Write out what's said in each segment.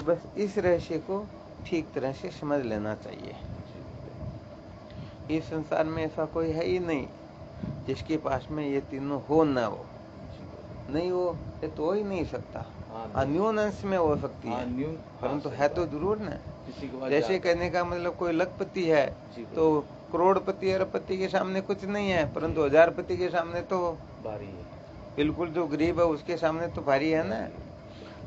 तो बस इस रहस्य को ठीक तरह से समझ लेना चाहिए। इस संसार में ऐसा कोई है ही नहीं जिसके पास में ये तीनों हो न हो। नहीं हो ये तो हो ही नहीं सकता। न्यून अंश में हो सकती है, परंतु है तो जरूर न। जैसे कहने का मतलब कोई लखपति है तो करोड़पति अरबपति के सामने कुछ नहीं है, परंतु हजारपति के सामने तो भारी है। बिल्कुल जो गरीब है उसके सामने तो भारी है ना।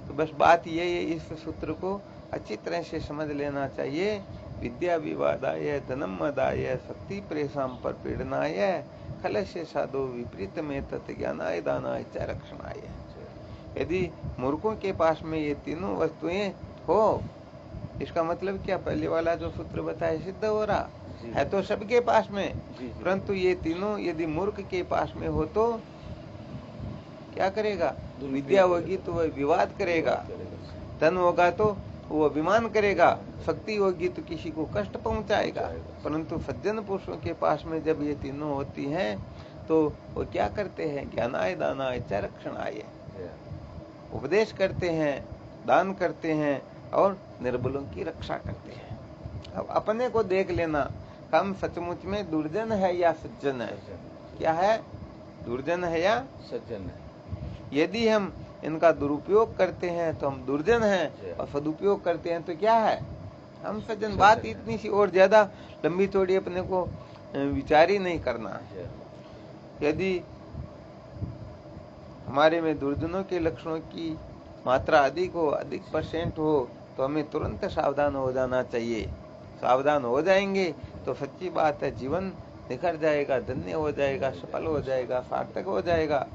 तो बस बात ये है, इस सूत्र को अच्छी तरह से समझ लेना चाहिए। विद्या विवादाय धनम मदाय शक्ति प्रेषाम पर पीड़नाय खलस्य साधो विपरीत में तत्ज्ञानाय दानाय च रक्षणाय। यदि मूर्खों के पास में ये तीनों वस्तुएं हो, इसका मतलब क्या, पहले वाला जो सूत्र बताया सिद्ध हो रहा है तो सबके पास में, परंतु ये तीनों यदि मूर्ख के पास में हो तो क्या करेगा, विद्या होगी तो वह विवाद करेगा, धन होगा तो वो अभिमान करेगा, शक्ति होगी तो किसी को कष्ट पहुंचाएगा। परंतु सज्जन पुरुषों के पास में जब ये तीनों होती हैं तो वो क्या करते हैं, ज्ञानाय दानाय च रक्षणाय, उपदेश करते हैं, दान करते हैं और निर्बलों की रक्षा करते हैं। अब अपने को देख लेना, हम सचमुच में दुर्जन है या सज्जन है। क्या है, दुर्जन है या सज्जन है। यदि हम इनका दुरुपयोग करते हैं तो हम दुर्जन हैं, और सदुपयोग करते हैं तो क्या है, हम सज्जन। बात इतनी सी, और ज्यादा लंबी चौड़ी अपने को विचार ही नहीं करना। यदि हमारे में दुर्जनों के लक्षणों की मात्रा अधिक हो, अधिक % हो, तो हमें तुरंत सावधान हो जाना चाहिए। सावधान हो जाएंगे तो सच्ची बात है, जीवन निखर जाएगा, धन्य हो जाएगा, सफल हो जाएगा, सार्थक हो जाएगा।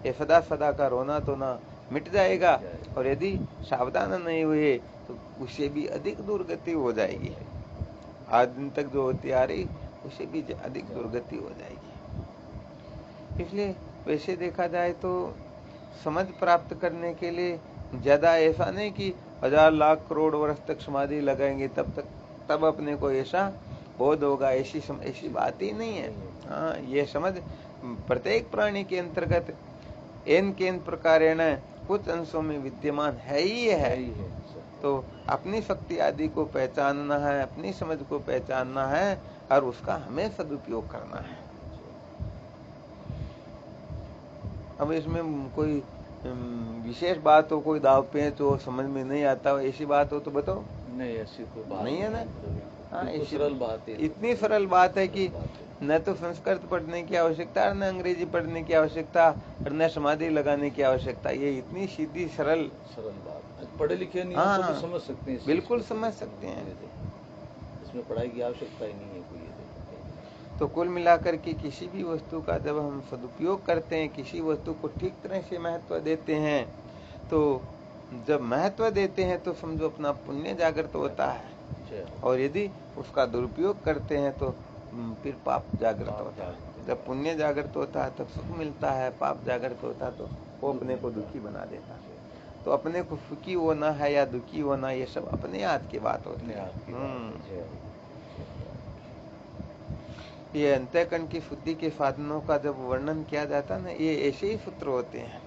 ये सदा सदा का रोना धोना मिट जाएगा। और यदि सावधान नहीं हुए तो उससे भी अधिक दुर्गति हो जाएगी। आज दिन तक जो होती आ रही उससे भी अधिक दुर्गति हो जाएगी। इसलिए वैसे देखा जाए तो समझ प्राप्त करने के लिए ज्यादा ऐसा नहीं कि 1000 लाख करोड़ वर्ष तक समाधि लगाएंगे तब अपने को ऐसा बोध होगा, ऐसी बात ही नहीं है। हाँ, ये समझ प्रत्येक प्राणी के अंतर्गत एन केन प्रकारेण कुछ अंशों में विद्यमान है ही है। तो अपनी शक्ति आदि को पहचानना है, अपनी समझ को पहचानना है और उसका हमें सदुपयोग करना है। अब इसमें कोई विशेष बात हो, कोई दाव पेच हो, समझ में नहीं आता हो, ऐसी बात हो तो बताओ। नहीं, ऐसी कोई बात नहीं है ना। हाँ, सरल बात है, इतनी सरल बात है कि न तो संस्कृत पढ़ने की आवश्यकता, न अंग्रेजी पढ़ने की आवश्यकता, और न समाधि लगाने की आवश्यकता। ये इतनी सीधी सरल बात, पढ़े लिखे नहीं हो तो समझ सकते हैं, बिल्कुल समझ सकते हैं। इसमें पढ़ाई की आवश्यकता ही नहीं है कोई। तो कुल मिलाकर के किसी भी वस्तु का जब हम सदुपयोग करते हैं, किसी वस्तु को ठीक तरह से महत्व देते हैं, तो जब महत्व देते हैं तो समझो अपना पुण्य जागृत होता है। और यदि उसका दुरुपयोग करते हैं तो फिर पाप जागृत होता है। जब पुण्य जागृत होता है तब सुख मिलता है, पाप जागृत होता है तो वो अपने को दुखी बना देता है। तो अपने को सुखी होना है या दुखी होना, ये सब अपने हाथ की बात होती है। ये अंतःकरण की शुद्धि के साधनों का जब वर्णन किया जाता है ना, ये ऐसे ही सूत्र होते हैं।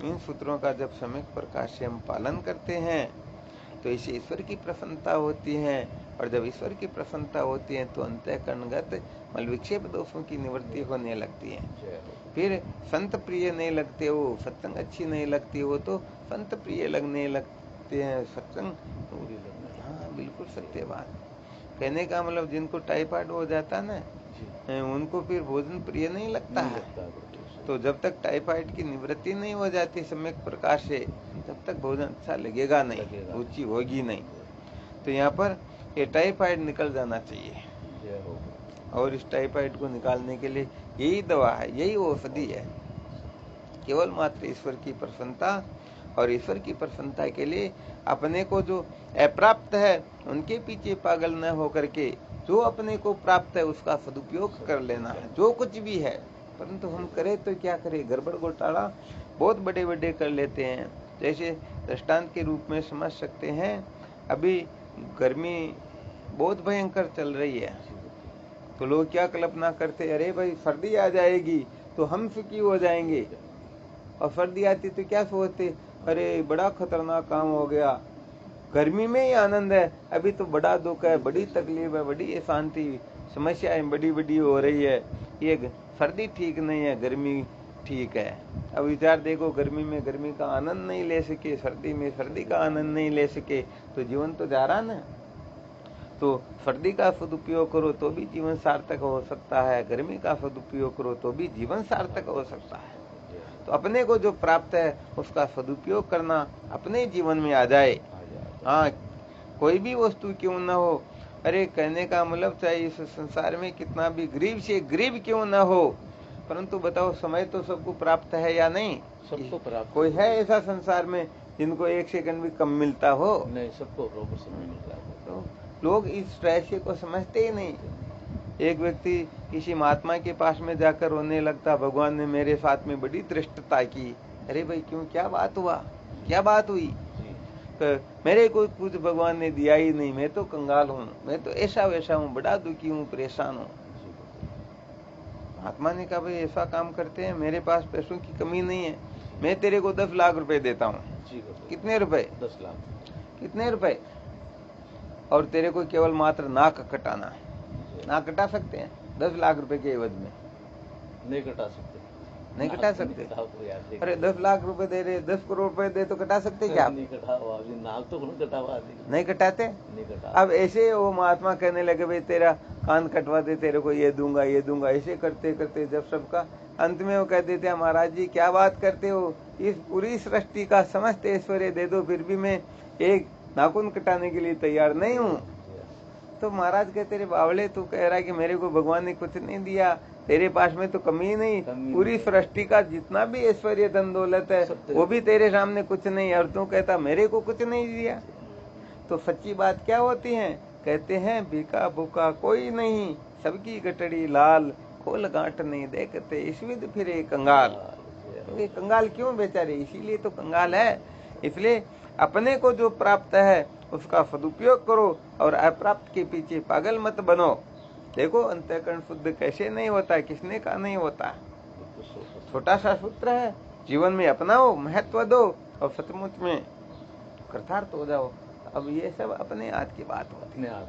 इन सूत्रों का जब सम्यक प्रकार से हम पालन करते हैं तो इसे ईश्वर की प्रसन्नता होती है। और जब ईश्वर की प्रसन्नता होती है तो अंतःकरणगत मलविक्षेप दोषों की निवृत्ति होने लगती है। फिर संत प्रिय नहीं लगते हो, सत्संग अच्छी नहीं लगती हो तो संत प्रिय लगने लगते हैं, सत्संग। हाँ, बिल्कुल सत्य बात। कहने का मतलब जिनको टाइफाइड हो जाता ना, उनको फिर भोजन प्रिय नहीं लगता है। तो जब तक टाइफाइड की निवृत्ति नहीं हो जाती सम्यक प्रकार से, तब तक भोजन अच्छा लगेगा नहीं, रुचि होगी नहीं। तो यहाँ पर ये टाइफाइड निकल जाना चाहिए। और इस टाइफाइड को निकालने के लिए यही दवा है, यही औषधि है, केवल मात्र ईश्वर की प्रसन्नता। और ईश्वर की प्रसन्नता के लिए अपने को जो अप्राप्त है उनके पीछे पागल न होकर के जो अपने को प्राप्त है उसका सदुपयोग कर लेना है, जो कुछ भी है। परंतु हम करें तो क्या करें, गड़बड़ घोटाला बहुत बड़े बड़े कर लेते हैं। जैसे दृष्टांत के रूप में समझ सकते हैं, अभी गर्मी बहुत भयंकर चल रही है तो लोग क्या कल्पना करते, अरे भाई सर्दी आ जाएगी तो हम सुखी हो जाएंगे। और सर्दी आती तो क्या सोचते, अरे बड़ा खतरनाक काम हो गया, गर्मी में ही आनंद है। अभी तो बड़ा दुख है, बड़ी तकलीफ है, बड़ी अशांति, समस्याएं बड़ी बड़ी हो रही है। ये सर्दी ठीक नहीं है, गर्मी ठीक है। अब विचार देखो, गर्मी में गर्मी का आनंद नहीं ले सके, सर्दी में सर्दी का आनंद नहीं ले सके, तो जीवन तो जा रहा ना। तो सर्दी का सदुपयोग करो तो भी जीवन सार्थक हो सकता है, गर्मी का सदुपयोग करो तो भी जीवन सार्थक हो सकता है। तो अपने को जो प्राप्त है उसका सदुपयोग करना अपने जीवन में आ जाए। हाँ, कोई भी वस्तु क्यों न हो, अरे कहने का मतलब चाहे इस संसार में कितना भी गरीब से गरीब क्यों न हो, परंतु बताओ समय तो सबको प्राप्त है या नहीं? सबको प्राप्त। कोई है ऐसा संसार में जिनको एक सेकंड भी कम मिलता हो? नहीं, सबको बराबर समय मिल रहा है। तो लोग इस रहस्य को समझते ही नहीं। एक व्यक्ति किसी महात्मा के पास में जाकर रोने लगता, भगवान ने मेरे साथ में बड़ी धृष्टता की। अरे भाई क्यों, क्या बात हुआ, क्या बात हुई? मेरे को कुछ भगवान ने दिया ही नहीं, मैं तो कंगाल हूँ, मैं तो ऐसा वैसा हूँ, बड़ा दुखी हूँ, परेशान हूँ। महात्मा ने कहा भाई ऐसा काम करते हैं, मेरे पास पैसों की कमी नहीं है, मैं तेरे को 10 लाख रुपए देता हूँ। कितने रुपए? 10 लाख। कितने रुपए? और तेरे को केवल मात्र नाक कटाना है। नाक कटा सकते हैं 10 लाख रुपए के एवज में? नहीं कटा सकते। नहीं कटा सकते? अरे 10 लाख रुपए दे रहे, 10 करोड़ रुपए दे तो कटा सकते क्या? नहीं कटा हुआ, नाक तो कटा हुआ नहीं कटाते। नहीं कटा। अब ऐसे वो महात्मा कहने लगे भाई तेरा कान कटवा दे, तेरे को ये दूंगा ये दूंगा। ऐसे करते करते जब सबका अंत में वो कह देते हैं, महाराज जी क्या बात करते हो, इस पूरी सृष्टि का समस्त ऐश्वर्य दे दो फिर भी मैं एक नाखून कटाने के लिए तैयार नहीं हूँ। तो महाराज कहते रे बावले, तू कह रहा है कि मेरे को भगवान ने कुछ नहीं दिया, तेरे पास में तो कमी नहीं, पूरी सृष्टि का जितना भी ऐश्वर्य धन दौलत है वो भी तेरे सामने कुछ नहीं, और तू कहता मेरे को कुछ नहीं दिया। तो सच्ची बात क्या होती है? कहते हैं भीखा भूखा कोई नहीं, सबकी गटड़ी लाल, खोल गांठ नहीं देखते इसविद फिरे कंगाल। तो ये कंगाल क्यों बेचारे? इसीलिए तो कंगाल है। इसलिए अपने को जो प्राप्त है उसका सदुपयोग करो और अप्राप्त के पीछे पागल मत बनो। देखो अंतःकरण शुद्ध कैसे नहीं होता, किसने कहा नहीं होता? छोटा सा सूत्र है, जीवन में अपनाओ, महत्व दो और सचमुच में कृतार्थ हो जाओ। अब ये सब अपने हाथ की बात होती है।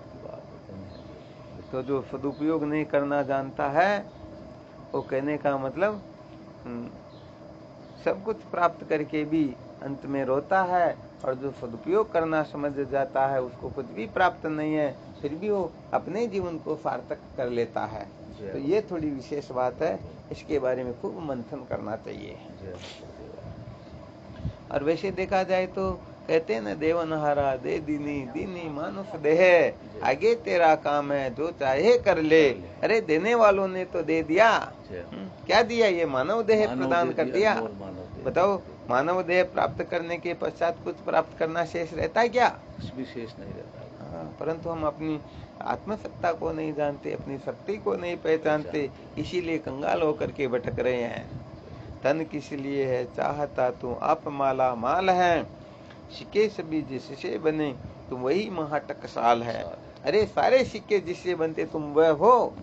तो जो सदुपयोग नहीं करना जानता है वो कहने का मतलब सब कुछ प्राप्त करके भी अंत में रोता है, और जो सदुपयोग करना समझ जाता है उसको कुछ भी प्राप्त नहीं है फिर भी वो अपने जीवन को सार्थक कर लेता है। तो ये थोड़ी विशेष बात है, इसके बारे में खूब मंथन करना चाहिए। और वैसे देखा जाए तो कहते हैं ना, देवनहारा दे दीनी, दीनी मानुष देह, आगे तेरा काम है जो चाहे कर ले। अरे देने वालों ने तो दे दिया, क्या दिया? ये मानव देह प्रदान कर दिया। बताओ मानव देह प्राप्त करने के पश्चात कुछ प्राप्त करना शेष रहता है क्या? कुछ भी शेष नहीं रहता। परंतु हम अपनी आत्मसत्ता को नहीं जानते, अपनी शक्ति को नहीं पहचानते, इसीलिए कंगाल होकर के भटक रहे हैं। धन किस लिए है चाहता तू, आप माला माल है, सिक्के सभी जिससे बने तुम वही महाटकसाल है। अरे सारे सिक्के जिससे बनते तुम वह हो।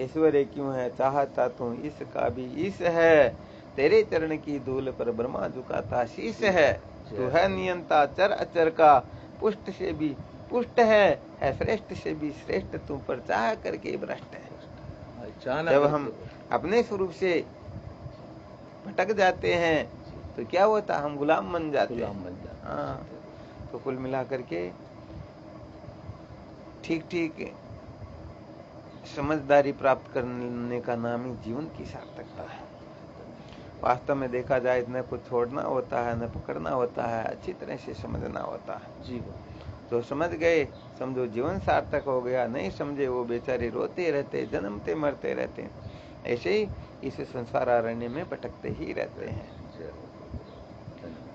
ऐश्वर्य क्यों है चाहता तू, इसका भी ईश है, तेरे चरण की धूल पर ब्रह्मा झुकाता शीश है। तू है नियंता चर अचर का, पुष्ट से भी पुष्ट है श्रेष्ठ से भी श्रेष्ठ, तुम पर चाह करके भ्रष्ट है। जब हम अपने स्वरूप से भटक जाते हैं तो क्या होता, हम गुलाम बन जाते हैं। हाँ, तो कुल मिला करके ठीक ठीक समझदारी प्राप्त करने का नाम ही जीवन की सार्थकता है। वास्तव में देखा जाए न कुछ छोड़ना होता है न पकड़ना होता है, अच्छी तरह से समझना होता है। जीवन जो समझ गए समझो जीवन सार्थक हो गया, नहीं समझे वो बेचारे रोते रहते, जन्मते मरते रहते, ऐसे ही इस संसार अरण्य में भटकते ही रहते हैं।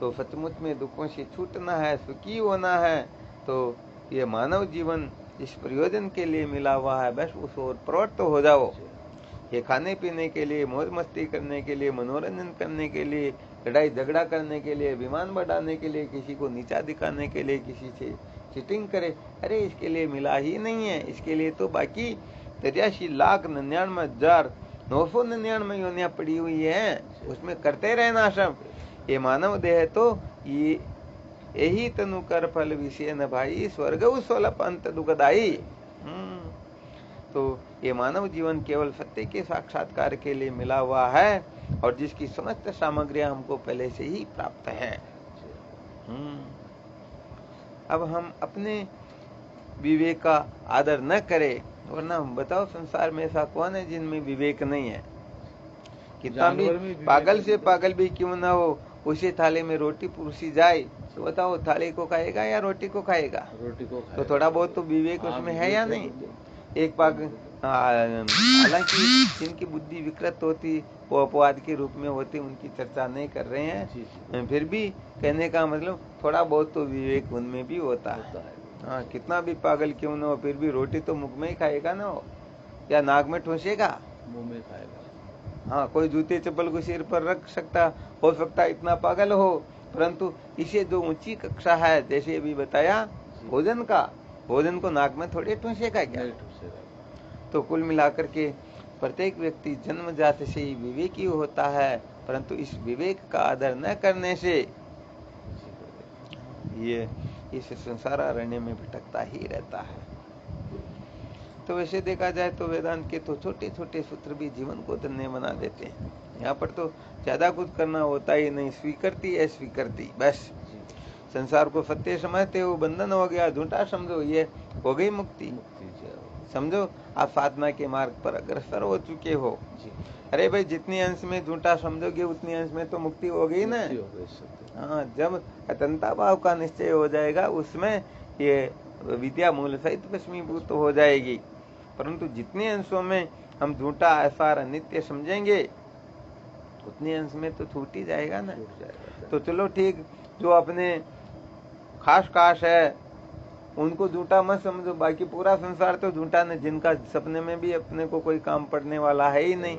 तो सचमुच में दुखों से छूटना है, सुखी होना है, तो ये मानव जीवन इस प्रयोजन के लिए मिला हुआ है, बस उस ओर प्रवृत्त हो जाओ। ये खाने पीने के लिए, मौज मस्ती करने के लिए, मनोरंजन करने के लिए, लड़ाई झगड़ा करने के लिए, विमान बढ़ाने के लिए, किसी को नीचा दिखाने के लिए, किसी से चीटिंग करे, अरे इसके लिए मिला ही नहीं है। इसके लिए तो बाकी 83,99,999 योनियां पड़ी हुई है, उसमें करते रहना सब। ये मानव देह तो ये यही तनु कर फल विषय न भाई, स्वर्ग सोलप अंत दुखदाई। तो ये मानव जीवन केवल सत्य के साक्षात्कार के लिए मिला हुआ है और जिसकी समस्त सामग्रियां हमको पहले से ही प्राप्त है। अब हम अपने विवेक का आदर न करें, वरना बताओ संसार में ऐसा कौन है जिनमें विवेक नहीं है? कितना भी पागल से पागल भी क्यों ना हो, उसी थाली में रोटी परोसी जाए तो बताओ थाली को खाएगा या रोटी को खाएगा? रोटी को खाएगा। तो थोड़ा बहुत तो विवेक उसमें है या नहीं? एक पाग हालांकि जिनकी बुद्धि विकृत होती वो अपवाद के रूप में होती, उनकी चर्चा नहीं कर रहे हैं, फिर भी कहने का मतलब थोड़ा बहुत तो विवेक उनमें भी होता है। हाँ, कितना भी पागल क्यों ना हो, फिर भी रोटी तो मुख में ही खाएगा ना, हो या नाक में ठूसेगा, मुंह में खाएगा। हाँ, कोई जूते चप्पल को सिर पर रख सकता, हो सकता इतना पागल हो, परंतु इसे जो ऊंची कक्षा है, जैसे अभी बताया भोजन का, भोजन को नाक में थोड़ी ठूसेगा क्या? तो कुल मिलाकर के प्रत्येक व्यक्ति जन्मजात से ही विवेकी होता है, परंतु इस विवेक का आदर न करने से ये इस संसार अरण्य में भटकता ही रहता है। तो वैसे देखा जाए तो वेदांत के तो छोटे छोटे सूत्र भी जीवन को धन्य बना देते हैं। यहाँ पर तो ज्यादा कुछ करना होता ही नहीं, स्वीकृति है स्वीकृति, बस संसार को सत्य समझते हो, बंधन हो गया, झूठा समझो, ये हो गई मुक्ति। समझो आप साधना के मार्ग पर अग्रसर हो चुके हो। अरे भाई, जितनी अंश में झूठा समझोगे उतनी अंश में तो मुक्ति हो गई ना। हाँ, जब अतंता भाव का निश्चय हो जाएगा उसमें ये विद्या मूल सहित भस्मीभूत हो जाएगी। परंतु जितने अंशों में हम झूठा असार अनित्य समझेंगे उतने अंश में तो छूट ही जाएगा ना। तो चलो ठीक, जो अपने खास है उनको झूठा मत समझो, बाकी पूरा संसार तो झूठा न, जिनका सपने में भी अपने को कोई काम पड़ने वाला है ही नहीं,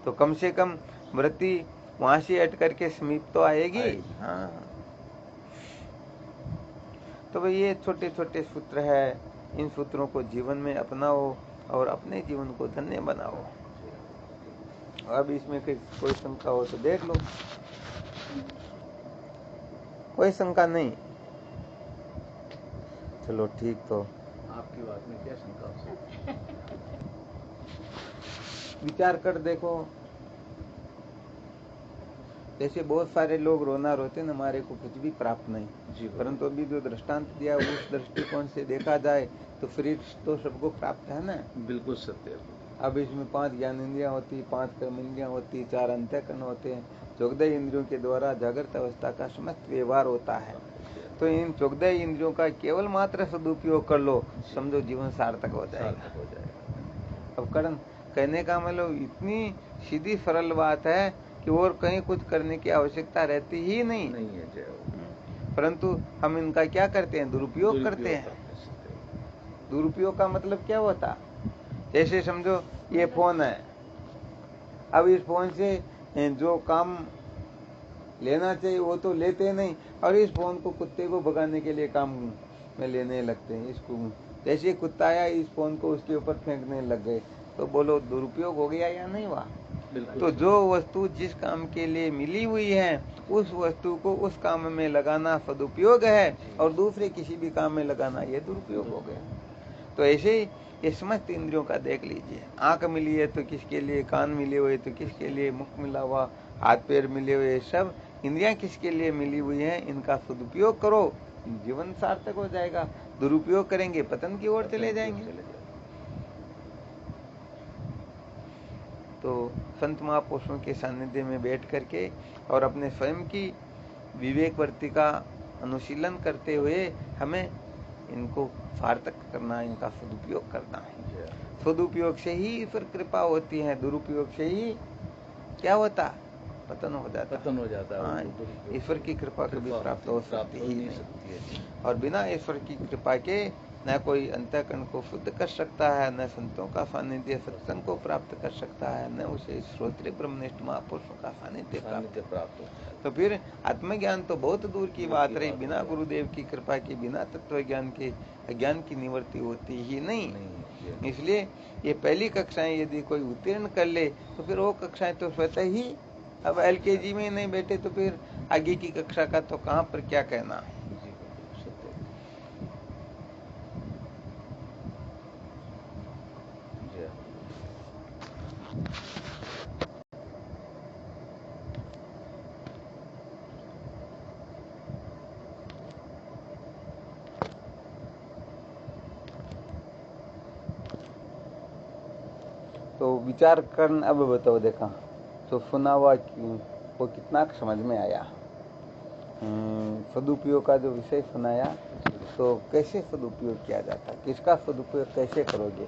तो कम से कम वृत्ति वहां से हट करके समीप तो आएगी। हाँ, तो भाई ये छोटे छोटे सूत्र है, इन सूत्रों को जीवन में अपनाओ और अपने जीवन को धन्य बनाओ। अब इसमें कोई शंका हो तो देख लो। कोई शंका नहीं? चलो ठीक, तो आपकी बात में क्या शंका हो सकती है? विचार कर देखो, जैसे बहुत सारे लोग रोना रोते न, हमारे को कुछ भी प्राप्त नहीं जी, परंतु अभी जो दृष्टांत दिया उस दृष्टिकोण से देखा जाए तो फिर तो सबको प्राप्त है ना। बिल्कुल सत्य। अब इसमें 5 ज्ञान इंद्रियां होती, 5 कर्म इंद्रियां होती, 4 अंतःकरण होते हैं, 14 इंद्रियों के द्वारा जागृत अवस्था का समस्त व्यवहार होता है। तो इन 14 इंद्रियों का केवल मात्र सदुपयोग कर लो, समझो जीवन सार्थक हो जाएगा। अब कर्म कहने का मतलब इतनी सीधी सरल बात है कि और कहीं कुछ करने की आवश्यकता रहती ही नहीं है, परंतु हम इनका क्या करते हैं? दुरुपयोग करते हैं। दुरुपयोग का मतलब क्या होता? जैसे समझो ये फोन है, अब इस फोन से जो काम लेना चाहिए वो तो लेते नहीं, और इस फोन को कुत्ते को भगाने के लिए काम में लेने लगते हैं। इसको जैसे कुत्ता आया इस फोन को उसके ऊपर फेंकने लग गए, तो बोलो दुरुपयोग हो गया या नहीं हुआ? तो जो वस्तु जिस काम के लिए मिली हुई है उस वस्तु को उस काम में लगाना सदुपयोग है, और दूसरे किसी भी काम में लगाना ये दुरुपयोग हो गया। तो ऐसे ही ये समस्त इंद्रियों का देख लीजिए, आंख मिली है तो किसके लिए, कान मिले हुए तो किसके लिए, मुख मिला हुआ, हाथ पैर मिले हुए, सब इंद्रियां किसके लिए मिली हुई हैं, इनका सदुपयोग करो, जीवन सार्थक हो जाएगा। दुरुपयोग करेंगे पतन की ओर चले जाएंगे। तो संत महापुरुषों के सानिध्य में बैठ करके और अपने स्वयं की विवेकवर्ती का अनुशीलन करते हुए हमें इनको सार्थक करना, इनका सदुपयोग करना है। सदुपयोग से ही ईश्वर कृपा होती है, दुरुपयोग से ही क्या होता? पतन हो जाता। हाँ, ईश्वर की कृपा कभी प्राप्त हो सकती ही नहीं, और बिना ईश्वर की कृपा के न कोई अंतःकरण को शुद्ध कर सकता है, न संतों का सानिध्य सत्संग को प्राप्त कर सकता है, न उसे श्रोत्रिय ब्रह्मनिष्ठ महापुरुषों का सानिध्य प्राप्त होता है। तो फिर आत्मज्ञान तो बहुत दूर की बात रही, बिना गुरुदेव की कृपा के, बिना तत्व ज्ञान के अज्ञान की निवृत्ति होती ही नहीं। इसलिए ये पहली कक्षाएं यदि कोई उत्तीर्ण कर ले तो फिर वो कक्षाएं तो स्वतः ही, अब LKG में नहीं बैठे तो फिर आगे की कक्षा का तो कहाँ पर क्या कहना। तो विचार करना। अब बताओ, देखा तो सुना हुआ वो कितना समझ में आया। सदुपयोग का जो विषय सुनाया, तो कैसे सदुपयोग किया जाता, किसका सदुपयोग कैसे करोगे।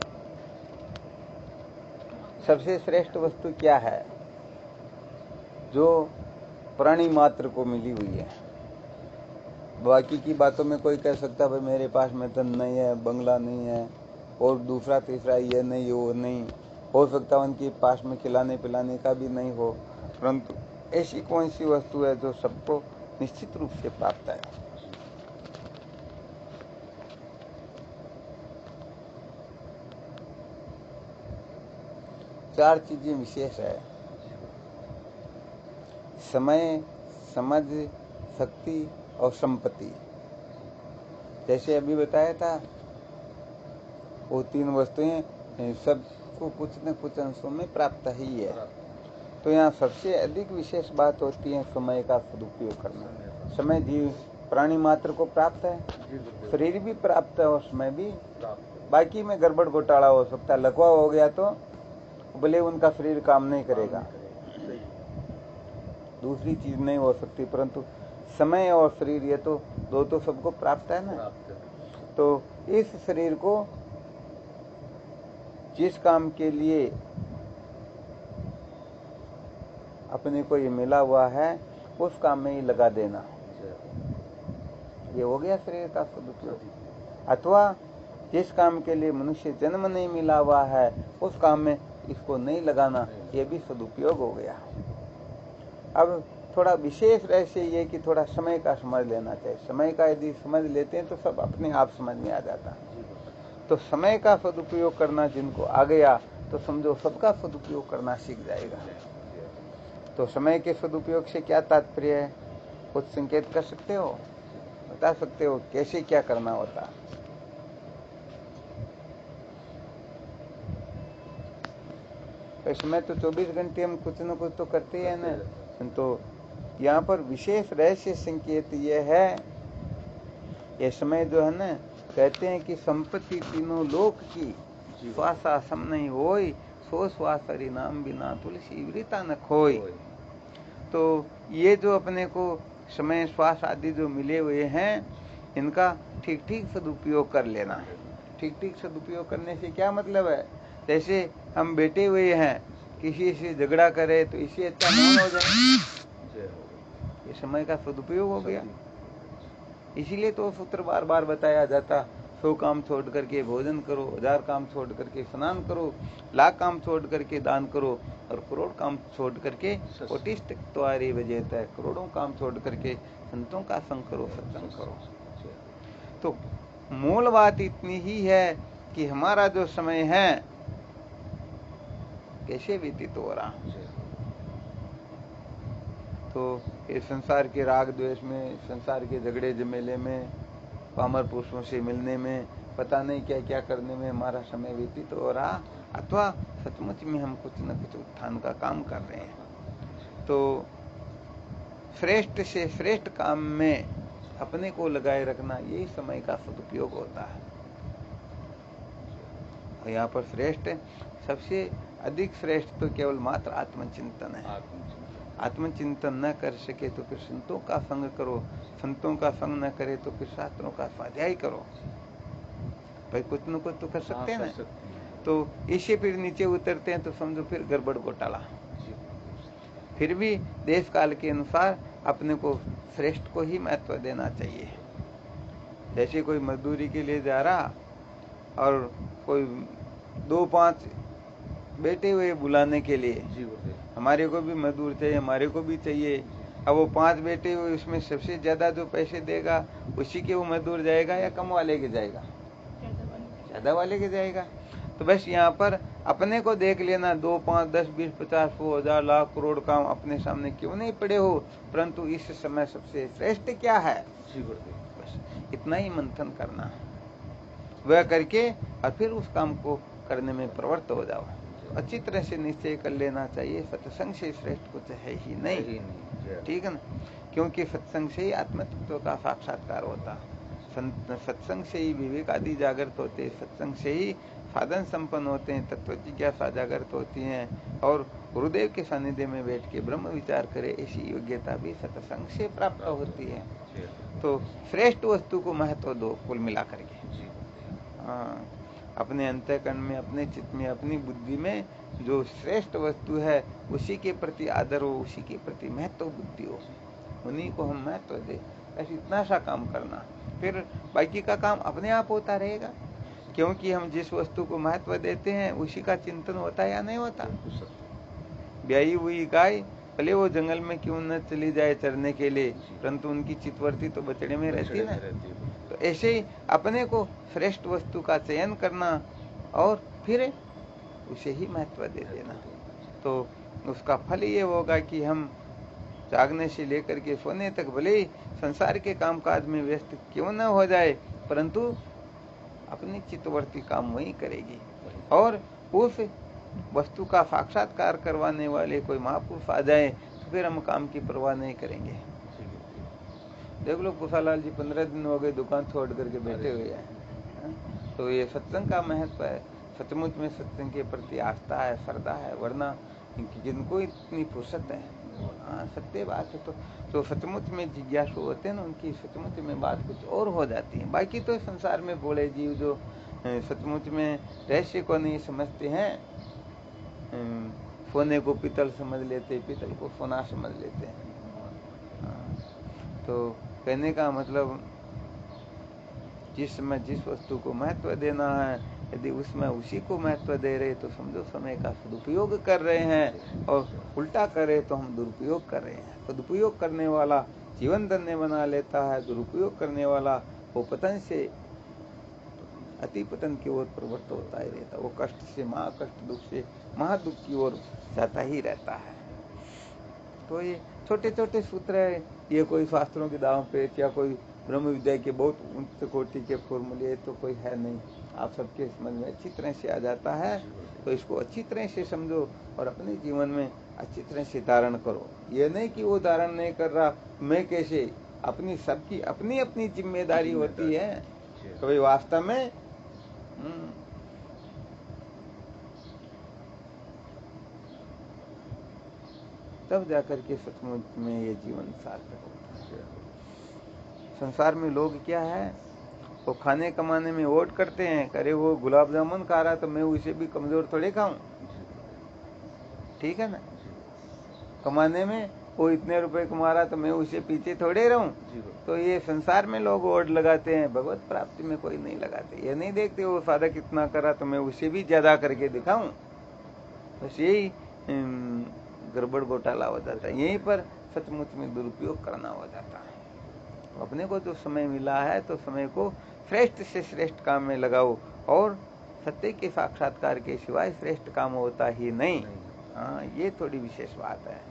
सबसे श्रेष्ठ वस्तु क्या है जो प्राणी मात्र को मिली हुई है। बाकी की बातों में कोई कह सकता भाई मेरे पास में धन नहीं है, बंगला नहीं है, और दूसरा तीसरा ये नहीं वो नहीं, हो सकता उनके पास में खिलाने पिलाने का भी नहीं हो, परंतु ऐसी कौन सी वस्तु है जो सबको निश्चित रूप से प्राप्त है। चार चीजें विशेष है: समय, समझ, शक्ति और संपत्ति। जैसे अभी बताया था, वो तीन वस्तुएं सबको कुछ न कुछ अंशों में प्राप्त ही है। तो यहाँ सबसे अधिक विशेष बात होती है समय का सदुपयोग करना। समय जीव प्राणी मात्र को प्राप्त है, शरीर भी प्राप्त है और समय भी। बाकी में गड़बड़ घोटाला हो सकता है, लकवा हो गया तो भले उनका शरीर काम नहीं करेगा, दूसरी चीज नहीं हो सकती, परंतु समय और शरीर ये तो दो तो सबको प्राप्त है ना। तो इस शरीर को जिस काम के लिए अपने को ये मिला हुआ है उस काम में ही लगा देना, ये हो गया शरीर का सदुपयोग। अथवा जिस काम के लिए मनुष्य जन्म नहीं मिला हुआ है उस काम में इसको नहीं लगाना, ये भी सदुपयोग हो गया। अब थोड़ा विशेष रहस्य ये कि थोड़ा समय का समझ लेना चाहिए। समय का यदि समझ लेते हैं तो सब अपने आप समझ में आ जाता है। तो समय का सदुपयोग करना जिनको आ गया तो समझो सबका सदुपयोग करना सीख जाएगा। तो समय के सदुपयोग से क्या तात्पर्य है, कुछ संकेत कर सकते हो, बता सकते हो कैसे क्या करना होता। समय तो 24 घंटे हम कुछ न कुछ तो करते हैं ना। तो यहाँ पर विशेष रहस्य संकेत ये है, ये समय जो है ना, कहते हैं कि संपत्ति तीनों लोक की श्वासा सम नहीं होई, सो श्वास हरि नाम बिना तुलसी वृता न खोई। तो ये जो अपने को समय श्वास आदि जो मिले हुए हैं, इनका ठीक ठीक सदुपयोग कर लेना। ठीक ठीक सदुपयोग करने से क्या मतलब है, जैसे हम बैठे हुए हैं, किसी से झगड़ा करे तो इसी अच्छा मौन हो जाए, ये समय का सदुपयोग हो गया। इसीलिए तो सूत्र बार बार बताया जाता, 100 काम छोड़ करके भोजन करो, 1000 काम छोड़ करके स्नान करो, लाख काम छोड़ करके दान करो, और करोड़ काम छोड़ करके कोटिष्ठ तुम्हारी वजह है, करोड़ों काम छोड़ करके संतों का संग करो, सत्संग करो। तो मूल बात इतनी ही है कि हमारा जो समय है कैसे व्यतीत हो रहा। तो ये संसार के राग द्वेष में, संसार के झगड़े झमेले में, पामर पुरुषों से मिलने में, पता नहीं क्या क्या करने में हमारा समय व्यतीत हो रहा, अथवा सचमुच में हम कुछ न कुछ उत्थान का काम कर रहे हैं। तो श्रेष्ठ से श्रेष्ठ काम में अपने को लगाए रखना, यही समय का सदुपयोग होता है। और यहाँ पर श्रेष्ठ, सबसे अधिक श्रेष्ठ तो केवल मात्र आत्मचिंतन है। आत्मचिंतन न कर सके तो फिर संतों का संग करो, संतों का संग न करे तो फिर शास्त्रों का स्वाध्याय करो। भाई कुछ न कुछ तो कर सकते हैं ना। तो इसे फिर नीचे उतरते हैं तो समझो फिर गड़बड़ घोटाला। फिर भी देश काल के अनुसार अपने को श्रेष्ठ को ही महत्व देना चाहिए। जैसे कोई मजदूरी के लिए जा रहा और कोई 2-5 बैठे हुए बुलाने के लिए, हमारे को भी मजदूर चाहिए, हमारे को भी चाहिए। अब वो 5 बैठे हुए, उसमें सबसे ज्यादा जो पैसे देगा उसी के वो मजदूर जाएगा या कम वाले के जाएगा? ज्यादा वाले के जाएगा। तो बस यहाँ पर अपने को देख लेना, 2, 5, 10, 20, 50, 100, 1000, लाख, करोड़ काम अपने सामने क्यों नहीं पड़े हो, परंतु इस समय सबसे श्रेष्ठ क्या है, बस इतना ही मंथन करना, वह करके और फिर उस काम को करने में प्रवृत्त हो जाओ। अच्छी तरह से निश्चय कर लेना चाहिए, सत्संग से श्रेष्ठ कुछ है ही नहीं, ठीक है ना, क्योंकि सत्संग से ही आत्म तत्व का साक्षात्कार होता, सत्संग से ही विवेक आदि जागृत होते, सत्संग से ही साधन संपन्न होते हैं, तत्व जिज्ञासा जागृत होती है, और गुरुदेव के सानिध्य में बैठ के ब्रह्म विचार करे, ऐसी योग्यता भी सत्संग से प्राप्त होती है। तो श्रेष्ठ वस्तु को महत्व दो कुल मिला करके। हाँ, अपने अंतःकरण में, अपने चित्त में, अपनी बुद्धि में जो श्रेष्ठ वस्तु है उसी के प्रति आदर हो, उसी के प्रति महत्व बुद्धि हो, उन्हीं को हम महत्व दे, ऐसे इतना सा काम करना, फिर बाकी का काम अपने आप होता रहेगा, क्योंकि हम जिस वस्तु को महत्व देते हैं उसी का चिंतन होता है या नहीं होता। ब्याई हुई गाय भले वो जंगल में क्यों न चली जाए चरने के लिए, परंतु उनकी चितवर्ती तो बछड़े में रहती ना। तो ऐसे ही अपने को श्रेष्ठ वस्तु का चयन करना और फिर उसे ही महत्व दे देना, तो उसका फल ये होगा कि हम जागने से लेकर के सोने तक भले ही संसार के कामकाज में व्यस्त क्यों न हो जाए, परंतु अपनी चित्तवर्ती काम वही करेगी, और उस वस्तु का साक्षात्कार करवाने वाले कोई महापुरुष आ जाए तो फिर हम काम की परवाह नहीं करेंगे। देख लो कुशालाल जी 15 दिन हो गए दुकान छोड़ करके बैठे हुए हैं, तो ये सत्संग का महत्व है, सचमुच में सत्संग के प्रति आस्था है, श्रद्धा है, वरना जिनको इतनी फुर्सत है, हाँ सत्य बात है, तो सचमुच में जिज्ञासु होते हैं ना, उनकी सचमुच में बात कुछ और हो जाती है। बाकी तो संसार में बोले जीव जो सचमुच में रहस्य को नहीं समझते हैं, सोने को पीतल समझ लेते, पीतल को सोना समझ लेते हैं। तो कहने का मतलब जिस समय जिस वस्तु को महत्व देना है, यदि उसमें उसी को महत्व दे रहे तो समझो समय का सदुपयोग कर रहे हैं, और उल्टा करे तो हम दुरुपयोग कर रहे हैं। सदुपयोग करने वाला जीवन धन्य बना लेता है, दुरुपयोग करने वाला वो पतन से अति पतन की ओर प्रवृत्त होता ही रहता, वो कष्ट से महाकष्ट, दुख से महादुख की ओर जाता ही रहता है। तो ये छोटे छोटे सूत्र है, ये कोई शास्त्रों की दाव पे या कोई ब्रह्म विद्या के बहुत उच्च कोटि के फॉर्मूले तो कोई है नहीं, आप सबके समझ में अच्छी तरह से आ जाता है, तो इसको अच्छी तरह से समझो और अपने जीवन में अच्छी तरह से धारण करो। ये नहीं कि वो धारण नहीं कर रहा, मैं कैसे, अपनी सबकी अपनी अपनी जिम्मेदारी होती है, कभी वास्तव में तब जाकर के सचमुच में ये जीवन सार्थक होता है। संसार में लोग क्या है, वो खाने कमाने में वोट करते हैं, करे वो गुलाब जामुन खा रहा तो मैं उसे भी कमजोर थोड़े खाऊं, ठीक है ना, कमाने में वो इतने रुपए कमा रहा तो मैं उसे पीछे थोड़े रहूं। तो ये संसार में लोग वोट लगाते हैं, भगवत प्राप्ति में कोई नहीं लगाते, ये नहीं देखते वो साधक इतना करा तो मैं उसे भी ज्यादा करके दिखाऊं, बस यही गड़बड़ घोटाला हो जाता है, यहीं पर सचमुच में दुरुपयोग करना हो जाता है। अपने को जो समय मिला है तो समय को श्रेष्ठ से श्रेष्ठ काम में लगाओ, और सत्य के साक्षात्कार के सिवाय श्रेष्ठ काम होता ही नहीं। हाँ, ये थोड़ी विशेष बात है।